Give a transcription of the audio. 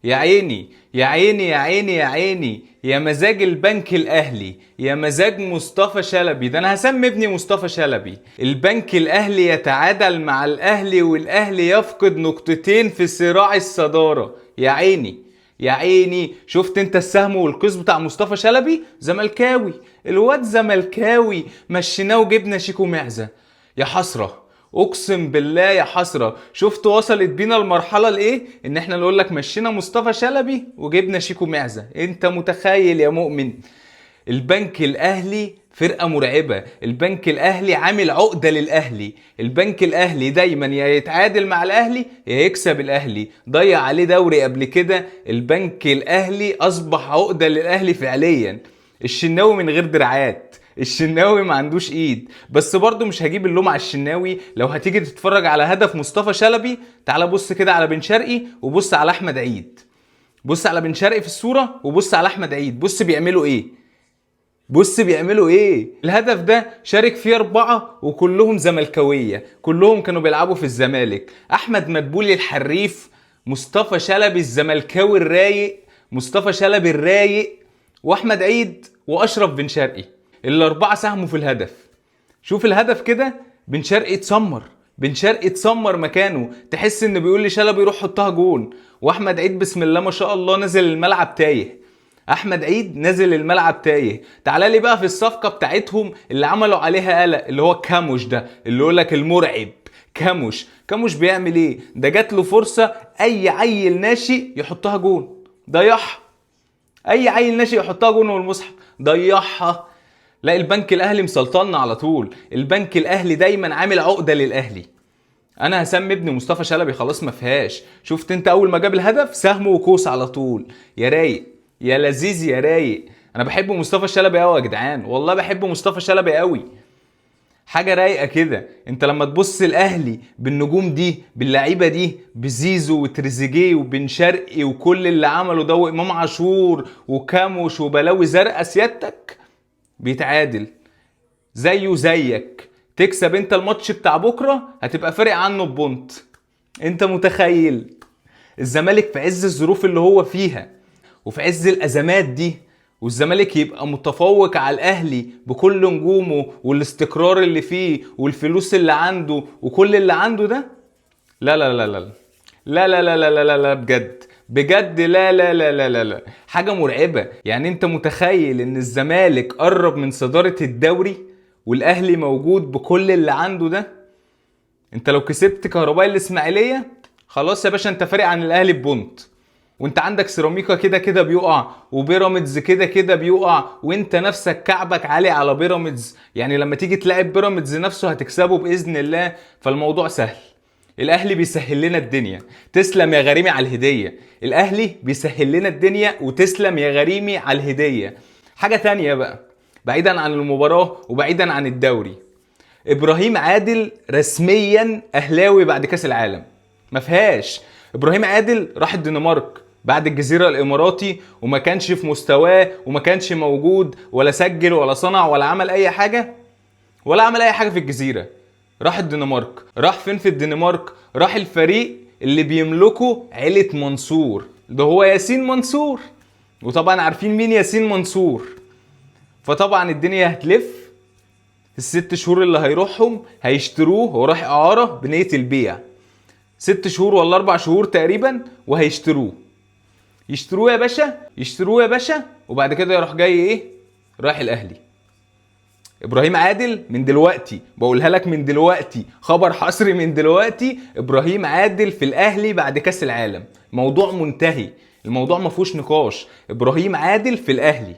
يا عيني يا عيني يا عيني يا عيني، يا مزاج البنك الأهلي، يا مزاج مصطفى شلبي. ده أنا هسمي ابني مصطفى شلبي. البنك الأهلي يتعادل مع الأهلي، والأهلي يفقد نقطتين في صراع الصدارة. يا عيني يا عيني، شفت انت السهم والقوس بتاع مصطفى شلبي؟ زملكاوي، الواد زملكاوي، مشيناه وجبنا شيكو معزة. يا حسرة، اقسم بالله يا حسره. شفت وصلت بينا المرحله لايه؟ ان احنا نقول لك مشينا مصطفى شلبي وجبنا شيكو معزه. انت متخيل يا مؤمن؟ البنك الاهلي فرقه مرعبه. البنك الاهلي عامل عقده للاهلي. البنك الاهلي دايما يا يتعادل مع الاهلي يا يكسب الاهلي. ضيع عليه دوري قبل كده. البنك الاهلي اصبح عقده للاهلي فعليا. الشناوي من غير دراعات، الشناوي ما عندوش ايد. بس برضه مش هجيب اللوم على الشناوي. لو هتيجي تتفرج على هدف مصطفى شلبي، تعال بص كده على بن شرقي وبص على احمد عيد. بص على بن شرقي في الصوره وبص على احمد عيد، بص بيعملوا ايه. بص بيعملوا ايه. الهدف ده شارك فيه 4 وكلهم زملكاويه، كلهم كانوا بيلعبوا في الزمالك. احمد مدبولي الحريف، مصطفى شلبي الزملكاوي الرايق، مصطفى شلبي الرايق، واحمد عيد واشرف بن شرقي. ال4 ساهموا في الهدف. شوف الهدف كده، بن شرقي اتسمر، بن شرقي اتسمر مكانه، تحس ان بيقول لشلبي روح حطها جون. واحمد عيد بسم الله ما شاء الله نزل الملعب تايه. احمد عيد نزل الملعب تايه. تعالى لي بقى في الصفقه بتاعتهم اللي عملوا عليها قلق، اللي هو كاموش ده، اللي يقول لك المرعب. كاموش بيعمل ايه؟ ده جات له فرصه اي عيل ناشئ يحطها جون ضيعها. اي عيل ناشئ يحطها جون والمصحف ضيعها. لا، البنك الاهلي مسلطنا على طول. البنك الاهلي دايما عامل عقده للاهلي. انا هسمي ابني مصطفى شلبي، خلاص ما فيهاش. شفت انت اول ما جاب الهدف سهم وكوس على طول. يا رايق يا لذيذ يا رايق. انا بحب مصطفى شلبي قوي يا جدعان، والله بحب مصطفى شلبي قوي. حاجه رايقه كده. انت لما تبص الاهلي بالنجوم دي، باللعيبه دي، بزيزو وتريزيجيه وبن شرقي وكل اللي عمله ده، وامام عاشور وكاموش وبلاوي زرقاء، سيادتك بيتعادل زيه زيك. تكسب انت الماتش بتاع بكره هتبقى فارق عنه ببونت. انت متخيل؟ الزمالك في عز الظروف اللي هو فيها وفي عز الازمات دي، والزمالك يبقى متفوق على الاهلي بكل نجومه والاستقرار اللي فيه والفلوس اللي عنده وكل اللي عنده ده. لا لا لا لا لا لا لا لا لا لا لا، بجد بجد، لا لا لا لا لا لا، حاجة مرعبة. يعني انت متخيل ان الزمالك قرب من صدارة الدوري والاهلي موجود بكل اللي عنده ده؟ انت لو كسبت كهرباء الاسماعيلية خلاص يا باشا، انت فارق عن الاهلي ببونت. وانت عندك سيراميكا كده كده بيقع، وبيراميدز كده كده بيقع، وانت نفسك كعبك عالي على بيراميدز. يعني لما تيجي تلاعب بيراميدز نفسه هتكسبه باذن الله. فالموضوع سهل. الاهلي بيسهل لنا الدنيا. تسلم يا غريمي على الهدية. الاهلي بيسهل لنا الدنيا، وتسلم يا غريمي على الهدية. حاجة تانية بقى، بعيدا عن المباراة وبعيدا عن الدوري، ابراهيم عادل رسميا اهلاوي بعد كاس العالم. ما فيهاش. ابراهيم عادل راح الدنمارك بعد الجزيرة الاماراتي، وما كانش في مستواه وما كانش موجود ولا سجل ولا صنع ولا عمل اي حاجة، ولا عمل اي حاجة في الجزيرة. راح الدنمارك. راح فين في الدنمارك؟ راح الفريق اللي بيملكه عيلة منصور، ده هو ياسين منصور. وطبعا عارفين مين ياسين منصور. فطبعا الدنيا هتلف. ال6 شهور اللي هيروحهم هيشتروه. هو راح اعارة بنية البيع 6 شهور ولا 4 شهور تقريبا، وهيشتروه. يشتروه يا باشا، يشتروه يا باشا، وبعد كده يروح جاي ايه؟ رايح الاهلي. ابراهيم عادل من دلوقتي بقولها لك، من دلوقتي خبر حصري من دلوقتي، ابراهيم عادل في الاهلي بعد كاس العالم. موضوع منتهي، الموضوع ما فيهوش نقاش. ابراهيم عادل في الاهلي.